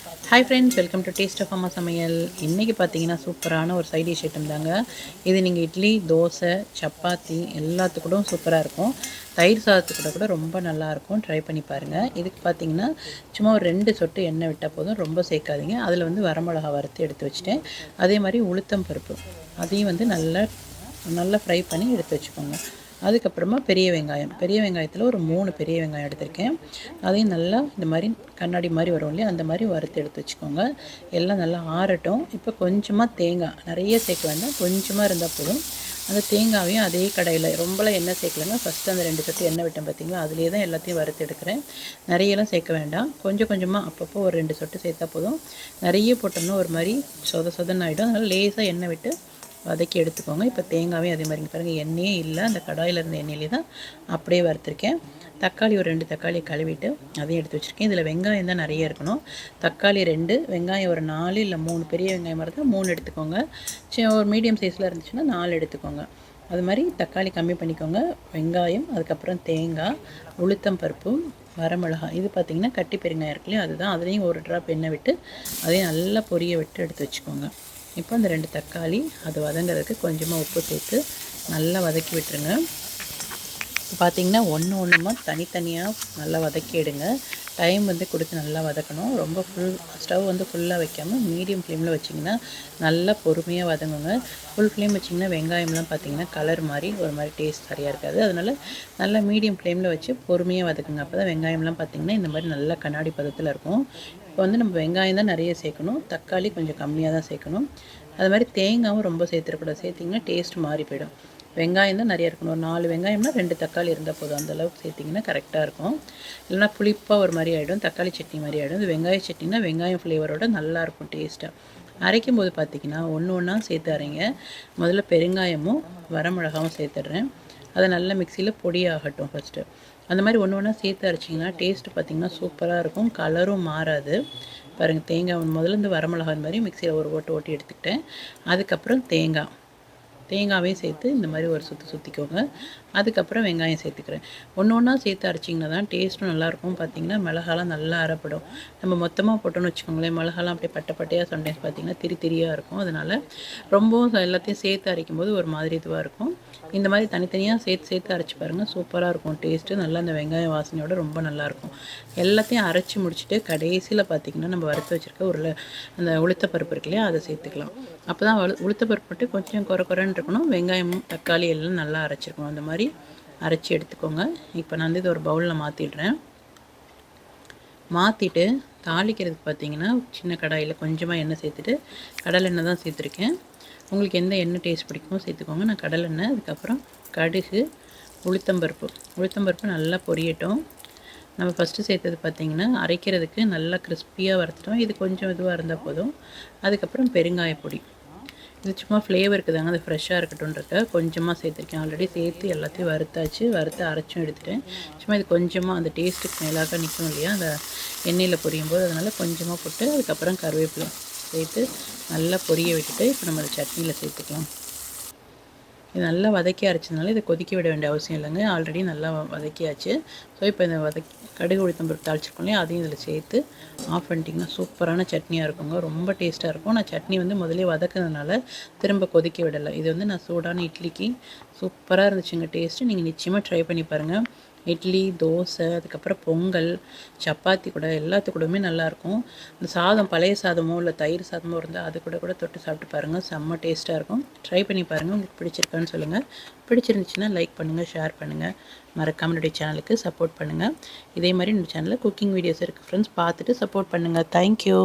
Hi friends, welcome to taste of Amma Samayal. இன்றைக்கி பார்த்தீங்கன்னா சூப்பரான ஒரு சைட் டிஷ் ஐட்டம் தாங்க. இது நீங்கள் இட்லி, தோசை, சப்பாத்தி எல்லாத்துக்கூடும் சூப்பராக இருக்கும். தயிர் சாதத்துக்கூட கூட ரொம்ப நல்லாயிருக்கும். ட்ரை பண்ணி பாருங்கள். இதுக்கு பார்த்தீங்கன்னா சும்மா ஒரு 2 சொட்டு எண்ணெய் விட்டால் போதும், ரொம்ப சேர்க்காதீங்க. அதில் வந்து வரமிளகா வறுத்து எடுத்து வச்சுட்டேன். அதே மாதிரி உளுத்தம் பருப்பு அதையும் வந்து நல்லா ஃப்ரை பண்ணி எடுத்து வச்சுக்கோங்க. அதுக்கப்புறமா பெரிய வெங்காயத்தில் ஒரு 3 பெரிய வெங்காயம் எடுத்திருக்கேன். அதையும் நல்லா இந்த மாதிரி கண்ணாடி மாதிரி வரும் இல்லையா, அந்த மாதிரி வறுத்து எடுத்து வச்சுக்கோங்க. எல்லாம் நல்லா ஆறட்டும். இப்போ கொஞ்சமாக தேங்காய், நிறைய சேர்க்க வேண்டாம், கொஞ்சமாக இருந்தால் போதும். அந்த தேங்காவையும் அதே கடையில் ரொம்பலாம் எண்ணெய் சேர்க்கலங்க. ஃபஸ்ட்டு அந்த 2 சொட்டு எண்ணெய் விட்டேன் பார்த்தீங்களா, அதிலே தான் எல்லாத்தையும் வறுத்து எடுக்கிறேன். நிறையெல்லாம் சேர்க்க வேண்டாம், கொஞ்சம் கொஞ்சமாக அப்பப்போ ஒரு 2 சொட்டு சேர்த்தா போதும். நிறைய போட்டோம்னா ஒரு மாதிரி சொதன்னு ஆகிடும். அதனால் லேசாக எண்ணெய் விட்டு வதக்கி எடுத்துக்கோங்க. இப்போ தேங்காயும் அதே மாதிரி பாருங்கள், எண்ணெயே இல்லை, அந்த கடாயில் இருந்த எண்ணெயிலே தான் அப்படியே வறுத்துருக்கேன். தக்காளி ஒரு 2 தக்காளியை கழுவிட்டு அதையும் எடுத்து வச்சுருக்கேன். இதில் வெங்காயம் தான் நிறைய இருக்கணும். தக்காளி 2, வெங்காயம் ஒரு 4 இல்லை 3, பெரிய வெங்காயம் மாதிரி தான் 3 எடுத்துக்கோங்க. ஒரு மீடியம் சைஸில் இருந்துச்சுன்னா 4 எடுத்துக்கோங்க. அது மாதிரி தக்காளி கம்மி பண்ணிக்கோங்க. வெங்காயம், அதுக்கப்புறம் தேங்காய், உளுத்தம் பருப்பு, வரமிளகாய், இது பார்த்திங்கன்னா கட்டி பெருங்காயம் இருக்கு இல்லையா, அதுதான். அதுலேயும் ஒரு ட்ராப் எண்ணெய் விட்டு அதையும் நல்லா பொரிய விட்டு எடுத்து வச்சுக்கோங்க. இப்போ அந்த 2 தக்காளி அது வதங்கிறதுக்கு கொஞ்சமாக உப்பு சேர்த்து நல்லா வதக்கி விட்டுருங்க. இப்போ பார்த்திங்கன்னா ஒன்றுமா தனித்தனியாக நல்லா வதக்கி எடுங்க. டைம் வந்து கொடுத்து நல்லா வதக்கணும். ரொம்ப ஸ்டவ் வந்து ஃபுல்லாக வைக்காமல் மீடியம் ஃப்ளேமில் வச்சிங்கன்னா நல்லா பொறுமையாக வதங்குங்க. ஃபுல் ஃப்ளேம் வச்சிங்கன்னா வெங்காயம்லாம் பார்த்திங்கன்னா கலர் மாதிரி ஒரு மாதிரி டேஸ்ட் சரியாக இருக்காது. அதனால் நல்லா மீடியம் ஃப்ளேமில் வச்சு பொறுமையாக வதக்குங்க. அப்போ தான் வெங்காயம்லாம் பார்த்திங்கன்னா இந்த மாதிரி நல்லா கண்ணாடி பதத்தில் இருக்கும். இப்போ வந்து நம்ம வெங்காயம் தான் நிறைய சேர்க்கணும், தக்காளி கொஞ்சம் கம்மியாக தான் சேர்க்கணும். அது மாதிரி தேங்காயும் ரொம்ப சேர்த்துடக்கூடாது. சேர்த்திங்கன்னா டேஸ்ட் மாறி போயிடும். வெங்காயம் தான் நிறைய இருக்கணும். ஒரு 4 வெங்காயம்னா 2 தக்காளி இருந்தால் போதும். அந்தளவுக்கு சேர்த்திங்கன்னா கரெக்டாக இருக்கும். இல்லைனா புளிப்பாக ஒரு மாதிரி ஆகிடும், தக்காளி சட்னி மாதிரி ஆகிடும். இது வெங்காய சட்னினா வெங்காயம் ஃப்ளேவரோட நல்லாயிருக்கும் டேஸ்ட்டாக. அரைக்கும் போது பார்த்திங்கன்னா ஒன்றா சேர்த்து அரைங்க. முதல்ல பெருங்காயமும் வரமிளகாவும் சேர்த்துடுறேன். அதை நல்லா மிக்சியில் பொடியாகட்டும் ஃபஸ்ட்டு. அந்த மாதிரி ஒன்றா சேர்த்து அரைச்சிங்கன்னா டேஸ்ட்டு பார்த்திங்கன்னா சூப்பராக இருக்கும். கலரும் மாறாது. பாருங்கள், தேங்காய் முதல்ல இந்த வரமிளகாய் மாதிரி மிக்சியில் ஒரு ஓட்டி எடுத்துக்கிட்டேன். அதுக்கப்புறம் தேங்காவையும் சேர்த்து இந்த மாதிரி ஒரு சுற்றிக்கோங்க. அதுக்கப்புறம் வெங்காயம் சேர்த்துக்கிறேன். ஒன்றா சேர்த்து அரைச்சிங்கன்னா தான் டேஸ்ட்டும் நல்லாயிருக்கும். பார்த்திங்கன்னா மிளகாலாம் நல்லா அரைப்படும். நம்ம மொத்தமாக போட்டோன்னு வச்சுக்கோங்களேன், மிளகாலாம் அப்படியே பட்டையாக சம்டைம்ஸ் பார்த்திங்கன்னா திரியாக இருக்கும். அதனால் ரொம்பவும் எல்லாத்தையும் சேர்த்து அரைக்கும் போது ஒரு மாதிரி இதுவாக இருக்கும். இந்த மாதிரி தனித்தனியாக சேர்த்து அரைச்சி பாருங்கள், சூப்பராக இருக்கும் டேஸ்ட்டு. நல்லா அந்த வெங்காயம் வாசனையோடு ரொம்ப நல்லாயிருக்கும். எல்லாத்தையும் அரைச்சி முடிச்சுட்டு கடைசியில் பார்த்திங்கன்னா நம்ம வறுத்து வச்சுருக்க அந்த உளுத்தப்பருப்பு இருக்கு இல்லையா, அதை சேர்த்துக்கலாம். அப்போ தான் உளுத்தப்பருப்பு போட்டு கொஞ்சம் குறைன்னு இருக்கணும். வெங்காயமும் தக்காளி எல்லாம் நல்லா அரைச்சிருக்கணும். அந்த மாதிரி அரைச்சி எடுத்துக்கோங்க. இப்போ நான் வந்து இது ஒரு பவுலில் மாற்றிட்டு தாளிக்கிறதுக்கு பார்த்திங்கன்னா சின்ன கடாயில் கொஞ்சமாக எண்ணெய் சேர்த்துட்டு, கடலை எண்ணெய் தான் சேர்த்துருக்கேன். உங்களுக்கு எந்த எண்ணெய் டேஸ்ட் பிடிக்குமோ சேர்த்துக்கோங்க. நான் கடலை எண்ணெய், அதுக்கப்புறம் கடுகு, உளுத்தம்பருப்பு நல்லா பொரியட்டும். நம்ம ஃபஸ்ட்டு சேர்த்தது பார்த்திங்கன்னா அரைக்கிறதுக்கு நல்லா கிறிஸ்பியாக வறுத்துட்டோம். இது கொஞ்சம் இதுவாக இருந்தால் போதும். அதுக்கப்புறம் பெருங்காய பொடி, இது சும்மா ஃப்ளேவருக்கு தாங்க, அது ஃப்ரெஷ்ஷாக இருக்கட்டும்ன்றக்க கொஞ்சமாக சேர்த்துருக்கேன். ஆல்ரெடி சேர்த்து எல்லாத்தையும் வறுத்து அரைச்சும் எடுத்துட்டேன். சும்மா இது கொஞ்சமாக அந்த டேஸ்ட்டுக்கு மேலாக நிற்கும் இல்லையா அந்த எண்ணெயில் பொரியும் போது, அதனால் கொஞ்சமாக போட்டு அதுக்கப்புறம் கருவேப்பிலை சேர்த்து நல்லா பொரிய விட்டுட்டு இப்போ நம்ம சட்னியில் சேர்த்துக்கலாம். இது நல்லா வதக்கி அரைச்சதுனால இதை கொதிக்க விட வேண்டிய அவசியம் இல்லைங்க, ஆல்ரெடி நல்லா வதக்கியாச்சு. ஸோ இப்போ இந்த கடுகு உளுத்தம்பருப்பு தாளிச்சிருக்கோம் இல்லையா, அதையும் இதில் சேர்த்து ஆஃப் பண்ணிட்டிங்கன்னா சூப்பரான சட்னியாக இருக்குங்க. ரொம்ப டேஸ்ட்டாக இருக்கும். நான் சட்னி வந்து முதலே வதக்குனதுனால திரும்ப கொதிக்க விடலை. இது வந்து நான் சூடான இட்லிக்கு சூப்பராக இருந்துச்சுங்க டேஸ்ட்டு. நீங்கள் நிச்சயமாக ட்ரை பண்ணி பாருங்கள். இட்லி, தோசை, அதுக்கப்புறம் பொங்கல், சப்பாத்தி கூட எல்லாத்துக்கூடமே நல்லாயிருக்கும். இந்த சாதம், பழைய சாதமோ இல்லை தயிர் சாதமோ இருந்தால் அது கூட தொட்டு சாப்பிட்டு பாருங்கள், செம்ம டேஸ்ட்டாக இருக்கும். ட்ரை பண்ணி பாருங்கள். உங்களுக்கு பிடிச்சிருக்கான்னு சொல்லுங்கள். பிடிச்சிருந்துச்சுன்னா லைக் பண்ணுங்கள், ஷேர் பண்ணுங்கள். மறக்காம என்னுடைய சேனலுக்கு சப்போர்ட் பண்ணுங்கள். இதே மாதிரி என்னோடய சேனலில் குக்கிங் வீடியோஸ் இருக்குது ஃப்ரெண்ட்ஸ், பார்த்துட்டு சப்போர்ட் பண்ணுங்கள். தேங்க்யூ.